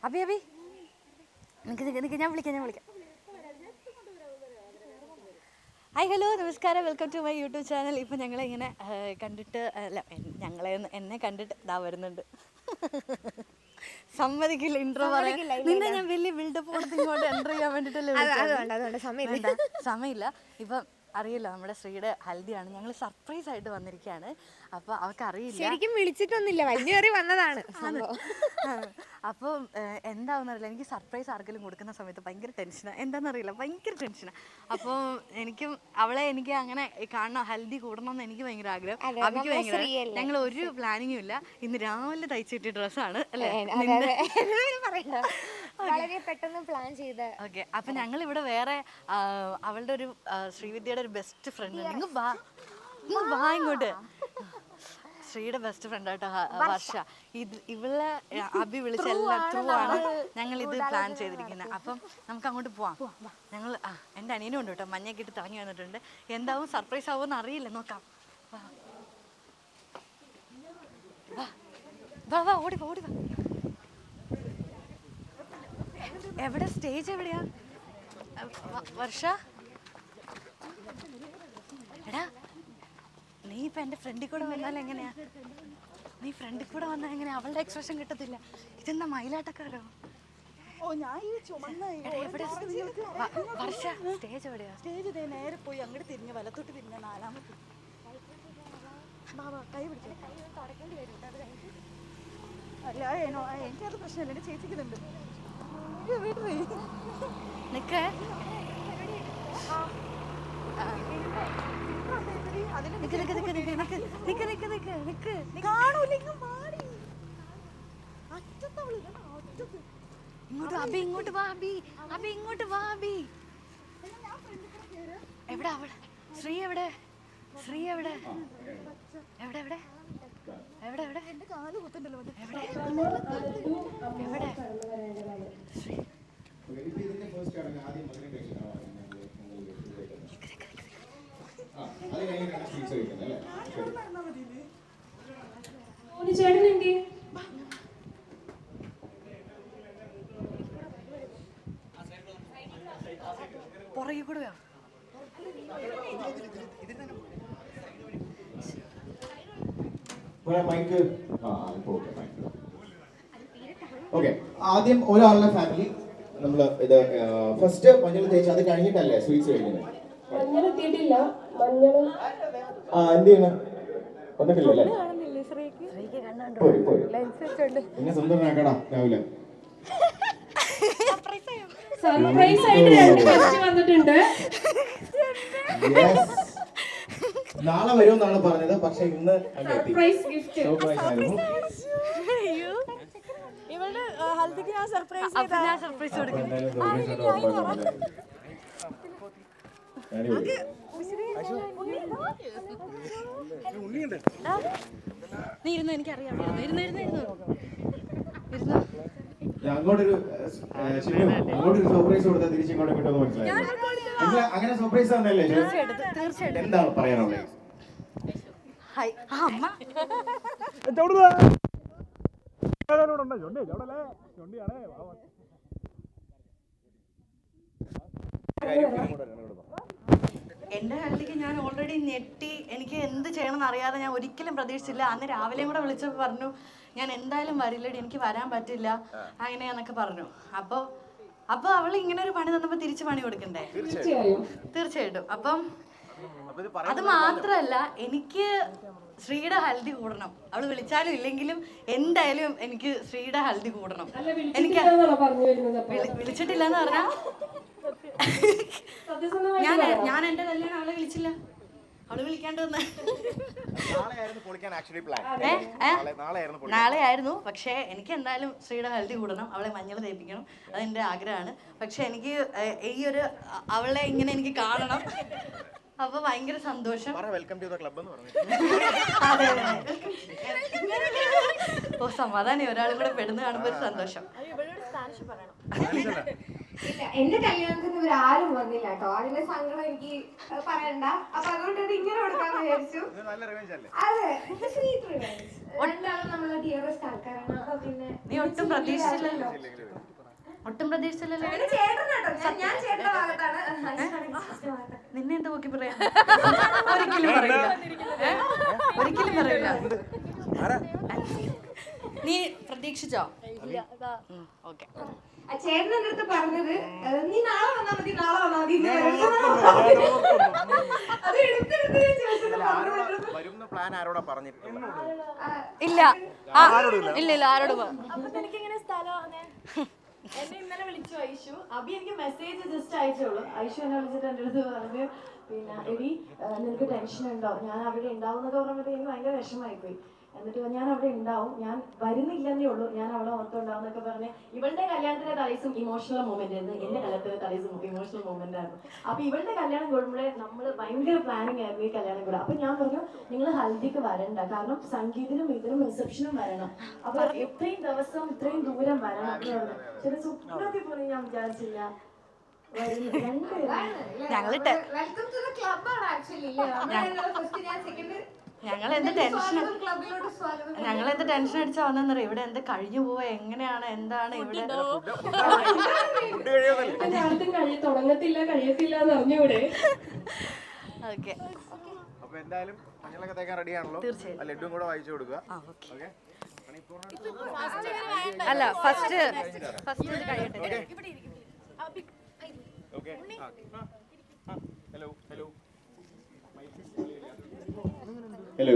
അബി അബി നിക്ക് ഞാൻ വിളിക്കാം. ഹായ് ഹലോ നമസ്കാരം, welcome to my YouTube channel. ഇപ്പം ഞങ്ങളിങ്ങനെ കണ്ടിട്ട് എന്നെ കണ്ടിട്ട് ഇതാ വരുന്നുണ്ട്. സമ്മതിക്കില്ല, ഇൻട്രോ പറയാൻ. നിന്നെ ഞാൻ വലിയ ബിൽഡപ്പ് കൊടുത്ത് ഇങ്ങോട്ട് എൻ്റർ ചെയ്യാൻ വേണ്ടിയിട്ടല്ലേ സമയമില്ല. ഇപ്പം അറിയില്ല, നമ്മുടെ ശ്രീയുടെ ഹൽദിയാണ്. ഞങ്ങൾ സർപ്രൈസ് ആയിട്ട് വന്നിരിക്കുകയാണ്. അപ്പോൾ അവർക്ക് അറിയില്ല, ശരിക്കും വിളിച്ചിട്ടൊന്നുമില്ല, വലിയ വന്നതാണ്. അപ്പോൾ എന്താണെന്നറിയില്ല, എനിക്ക് സർപ്രൈസ് ആർക്കെങ്കിലും കൊടുക്കുന്ന സമയത്ത് ഭയങ്കര ടെൻഷനാണ്. എന്താണെന്നറിയില്ല, ഭയങ്കര ടെൻഷനാണ്. അപ്പോൾ എനിക്ക് അങ്ങനെ കാണണം, ഹൽദി കൂടണം എന്ന് എനിക്ക് ഭയങ്കര ആഗ്രഹം. അവിക്ക് ഭയങ്കര. ഞങ്ങൾ ഒരു പ്ലാനിങ്ങും ഇല്ല. ഇന്ന് രാവിലെ തയ്ച്ചിട്ട ഡ്രസ്സാണ് അല്ലേ, വളരെ പെട്ടെന്ന് പ്ലാൻ ചെയ്ത്. ഓക്കെ, അപ്പം ഞങ്ങൾ ഇവിടെ വേറെ അവളുടെ ഒരു ശ്രീവിദ്യയുടെ ഒരു ബെസ്റ്റ് ഫ്രണ്ട് ഉണ്ട്. ഇങ്ങ് വാ ഇങ്ങോട്ട്. ശ്രീയുടെ ബെസ്റ്റ് ഫ്രണ്ട് ആട്ടോ വർഷ. ഇവളെ അബി വിളിച്ച എല്ലാം ത്രൂ ആണ് ഞങ്ങൾ ഇത് പ്ലാൻ ചെയ്തിരിക്കുന്നത്. അപ്പം നമുക്ക് അങ്ങോട്ട് പോവാം. ഞങ്ങൾ എൻ്റെ അനിയനും ഉണ്ട് കേട്ടോ, മഞ്ഞയൊക്കെ ഇട്ട് തിളങ്ങി വന്നിട്ടുണ്ട്. എന്താവും സർപ്രൈസ് ആവുമെന്ന് അറിയില്ല, നോക്കാം. വാ ഓടി വാ. എവിടെ സ്റ്റേജ് എവിടെയാ വർഷ? എടാ നീ ഇപ്പം എൻ്റെ ഫ്രണ്ടിൽ കൂടെ വന്നാൽ എങ്ങനെയാ? അവളുടെ എക്സ്പ്രഷൻ കിട്ടത്തില്ല. ഇതെന്താ മയിലാട്ടക്കാരോ? വർഷ സ്റ്റേജ് എവിടെയാ? സ്റ്റേജ് നേരെ പോയി അങ്ങോട്ട് തിരിഞ്ഞ് വലത്തോട്ട് തിരിഞ്ഞ 4ാമത്തെ. കൈ പിടിച്ചു. അല്ല എനിക്കത് പ്രശ്നമില്ല, എൻ്റെ ചേച്ചിക്കുന്നുണ്ട്. നിക്ക് ഇങ്ങോട്ട് വാ അബി. എവിടെ അവൾ? ശ്രീ എവിടെ? എന്റെ കാല് കുത്തണ്ടല്ലോ. എവിടെ? പുറകെ കൂടെ ഓക്കെ, ആദ്യം ഒരാളുടെ ഫാമിലി നമ്മൾ ഇത് ഫസ്റ്റ് മഞ്ഞൾ തേച്ച് അത് കഴിഞ്ഞിട്ടല്ലേ സ്വീറ്റ്സ് കഴിക്കുന്നത്? എന്ത് ചെയ്യണം? വന്നിട്ടില്ലല്ലേ? പിന്നെ സ്വന്തമാക്കടാ രാവിലെ. സർപ്രൈസ് ആയിട്ട് 2 ഗസ്റ്റ് വന്നിട്ടുണ്ട്. നാളെ വരുമെന്നാണ് പറഞ്ഞത്, പക്ഷെ ഇന്ന് സർപ്രൈസ് ഗിഫ്റ്റ് ആയിരുന്നു. ഇവളുടെ ഹൽദിക്ക് ഞാൻ സർപ്രൈസ് കൊടുക്കും. നീ ഇരുന്നു, എനിക്കറിയാം. അങ്ങോട്ടൊരു സർപ്രൈസ് കൊടുത്താൽ തിരിച്ചിങ്ങോട്ട് കിട്ടുമെന്ന് മനസ്സിലായി. അങ്ങനെ സർപ്രൈസ് ആണല്ലേ? തീർച്ചയായിട്ടും. എന്താണ് പറയാനുള്ളത്? എൻ്റെ ഹൽദിക്ക് ഞാൻ ഓൾറെഡി ഞെട്ടി. എനിക്ക് എന്ത് ചെയ്യണമെന്ന് അറിയാതെ ഞാൻ ഒരിക്കലും പ്രതീക്ഷിച്ചില്ല. അന്ന് രാവിലെയും കൂടെ വിളിച്ചപ്പോൾ പറഞ്ഞു ഞാൻ എന്തായാലും വരില്ലടി, എനിക്ക് വരാൻ പറ്റില്ല അങ്ങനെയാന്നൊക്കെ പറഞ്ഞു. അപ്പോൾ അവൾ ഇങ്ങനെ ഒരു പണി തന്നപ്പോൾ തിരിച്ച് പണി കൊടുക്കണ്ടേ? തീർച്ചയായിട്ടും. അപ്പം അത് മാത്രമല്ല, എനിക്ക് ശ്രീയുടെ ഹൽദി കൂടണം. അവള് വിളിച്ചാലും ഇല്ലെങ്കിലും എന്തായാലും എനിക്ക് ശ്രീയുടെ ഹൽദി കൂടണം. എനിക്ക് വിളിച്ചിട്ടില്ലെന്ന് പറഞ്ഞാൽ ഞാൻ എൻ്റെ കല്യാണം അവളെ വിളിച്ചില്ല, അവള് വിളിക്കാണ്ട് വന്ന നാളെ ആയിരുന്നു. പക്ഷേ എനിക്ക് എന്തായാലും ശ്രീയുടെ ഹൽദി കൂടണം, അവളെ മഞ്ഞൾ തേപ്പിക്കണം, അതെൻ്റെ ആഗ്രഹമാണ്. പക്ഷെ എനിക്ക് ഈ ഒരു അവളെ ഇങ്ങനെ എനിക്ക് കാണണം. അപ്പൊ ഭയങ്കര സന്തോഷം. ഓ സമാധാനം, ഒരാളും കൂടെ പെടുന്ന കാണുമ്പോ ഒരു സന്തോഷം. ഇല്ല, എന്റെ കല്യാണത്തിന് ഇവരാരും വന്നില്ല കേട്ടോ. അതിന്റെ സങ്കടം എനിക്ക് പറയണ്ട. അപ്പൊ അതുകൊണ്ട് ഇത് ഇങ്ങനെ കൊടുക്കാന്ന് വിചാരിച്ചു. അതെ, സ്വീറ്റ് റിവെഞ്ച്. രണ്ടാളും നമ്മളെ ഡിയറസ്റ്റ് ആൾക്കാരാണ്. അപ്പൊ പിന്നെ നീ ഒട്ടും പ്രതീക്ഷിച്ചില്ലല്ലോ. ഒട്ടും പ്രതീക്ഷിച്ചില്ലല്ലോ. ഇത് ചേട്ടൻ കേട്ടോ. ഞാൻ ചേട്ടന്റെ ഭാഗത്താണ്. സിസ്റ്റർ ഭാഗത്താണ്. നിന്നെ എന്താ നോക്കി പറയാ? ഒരിക്കലും പറയില്ല. ഒരിക്കലും പറയില്ല. നീ പ്രതീക്ഷിച്ചോ? ഓക്കെ. ആ ചേട്ടൻ എന്റെ അടുത്ത് പറഞ്ഞത് നീ നാളെ വന്നാ മതി, നാളെ വന്നാ മതി എന്ന് അത് എടുത്തെടുത്ത് ഞാൻ ചോദിച്ചത് വരുന്ന പ്ലാൻ ആരോടാ പറഞ്ഞിട്ടുള്ളത്? ഇല്ല ഇല്ല ആരോട് അപ്പൊ എനിക്കിങ്ങനെ സ്ഥലമാണ്. എന്നെ ഇന്നലെ വിളിച്ചു ഐഷു. അബി എനിക്ക് മെസ്സേജ് ജസ്റ്റ് അയച്ചോളൂ. ഐഷു എന്നെ വിളിച്ചിട്ട് എൻ്റെ അടുത്ത് പറഞ്ഞു, പിന്നെ എടി നിനക്ക് ടെൻഷൻ ഉണ്ടോ, ഞാൻ അവിടെ ഉണ്ടാവും എന്നൊക്കെ പറഞ്ഞപ്പോൾ എനിക്ക് ഭയങ്കര വിഷമമായി പോയി. എന്നിട്ട് ഞാൻ അവിടെ ഉണ്ടാവും, ഞാൻ വരുന്നില്ലെന്നേ ഉള്ളൂ, ഞാൻ അവളെ ഓർത്തുണ്ടാവും എന്നൊക്കെ പറഞ്ഞ്. ഇവളുടെ കല്യാണത്തിന്റെ തലേസും ഇമോഷണൽ മൊമെന്റ് ആയിരുന്നു, എന്റെ കല്യാണത്തിന്റെ തലേസും ഇമോഷണൽ മൊമെന്റ് ആയിരുന്നു. അപ്പൊ ഇവളുടെ കല്യാണം കൂടുമ്പോഴേ നമ്മള് ഭയങ്കര പ്ലാനിങ് ആയിരുന്നു ഈ കല്യാണം കൂടെ. അപ്പൊ ഞാൻ പറഞ്ഞു നിങ്ങൾ ഹൽദിക്ക് വരണ്ട, കാരണം സംഗീതത്തിനും ഇതിനും റിസപ്ഷനും വരണം. അപ്പൊ എത്രയും ദിവസം ഇത്രയും ദൂരം വരണം എന്ന് പറഞ്ഞു. ചില സ്വപ്നത്തിൽ പോലും ഞാൻ വിചാരിച്ചില്ല. ഞങ്ങള് വെൽക്കം ടു ദ ക്ലബ് ആണ് ആക്ച്വലി. ഫസ്റ്റ് ഞാൻ സെക്കൻഡ് ഞങ്ങൾ എന്ത് ടെൻഷൻ ക്ലബിലോട്ട് സ്വാഗതം. ഞങ്ങൾ എന്ത് ടെൻഷൻ അടിച്ചാ വന്നെന്നറിയോ? ഇവിടെ എന്ത് കഴിഞ്ഞു പോവാ, എങ്ങനെയാണ്, എന്താണ് ഇവിടെ? കാലത്തും തുടങ്ങത്തില്ല കഴിയത്തില്ല എന്ന് അറിഞ്ഞൂടെ? ഓക്കെ. അപ്പൊ എന്തായാലും മഞ്ഞളൊക്കെ തേക്കാൻ റെഡിയാണല്ലോ? തീർച്ചയായും. ലഡുവും കൂടെ വായിച്ചു കൊടുക്കുക. ഓക്കെ. അല്ല ഫസ്റ്റ് കഴിയട്ടെ. Hello hello hello.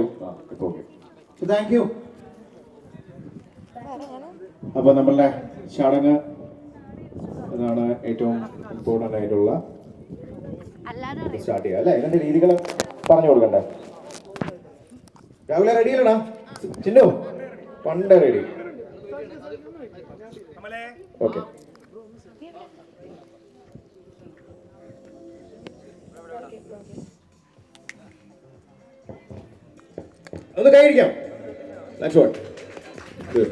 Okay. So thank you. അപ്പോൾ നമ്മളുടെ ചടങ്ങ് അതാണ് ഏറ്റവും ഇമ്പോർട്ടൻ്റ് ആയിട്ടുള്ള സ്റ്റാർട്ട് ചെയ്യുക അല്ലേ? ഇതിൻ്റെ രീതികൾ പറഞ്ഞു കൊടുക്കണ്ടേ? രാവിലെ റെഡി അല്ലടാ ചിന്നു? പണ്ട് റെഡി. ഓക്കെ. ഒന്ന് കൈയടിക്കാം. That's what. Good.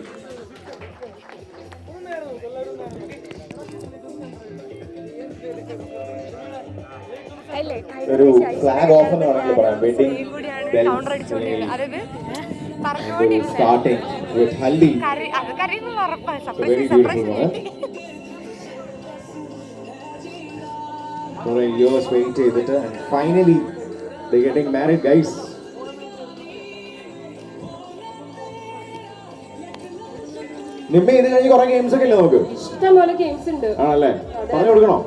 ഒരു ഫ്ലാഗ് ഓഫ് എന്ന് വേണമെങ്കിൽ പറയാം. Wedding starting with haldi. Very beautiful ആണ്. കുറെ ഇയേഴ്സ് വെയിറ്റ് ചെയ്തിട്ട് finally they getting married guys. നിമ്മ ഇത് കഴിഞ്ഞ് കുറെ ഗെയിംസ് ഒക്കെ ഇല്ലേ നമുക്ക്? ഇഷ്ടംപോലെ ഗെയിംസ് ഉണ്ട്. ആണല്ലേ? പറഞ്ഞു കൊടുക്കണോ?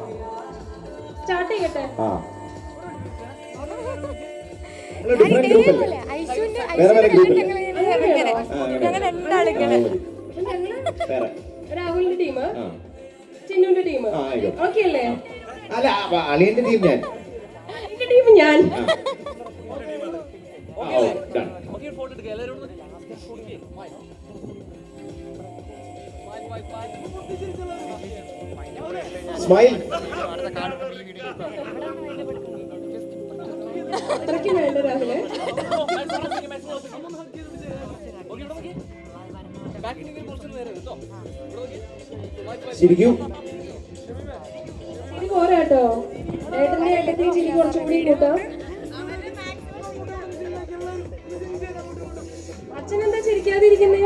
സ്റ്റാർട്ട് ചെയ്യട്ടെ. ആ ഡിഫറെന്റ് ഗ്രൂപ്പ് അല്ലേ? വേറെ വേറെ ഗ്രൂപ്പ് അല്ലേ? രാഹുലിന്റെ ടീം, ചിന്നുവിന്റെ ടീം. ഓക്കെ അല്ലേ? അല്ല അളിയന്റെ ടീം ഞാൻ. എന്റെ ടീം ഞാൻ. സ്മൈൽ. അത്രയ്ക്ക് വേണ്ട രാഹുല്. ശരിക്കും ഇനി പോരാട്ടോ. ഏട്ടന്റെ ഏട്ടത്തി ചിരി കുറച്ചും കൂടി കൂട്ടോ. അച്ഛൻ എന്താ ചിരിക്കാതിരിക്കുന്നേ?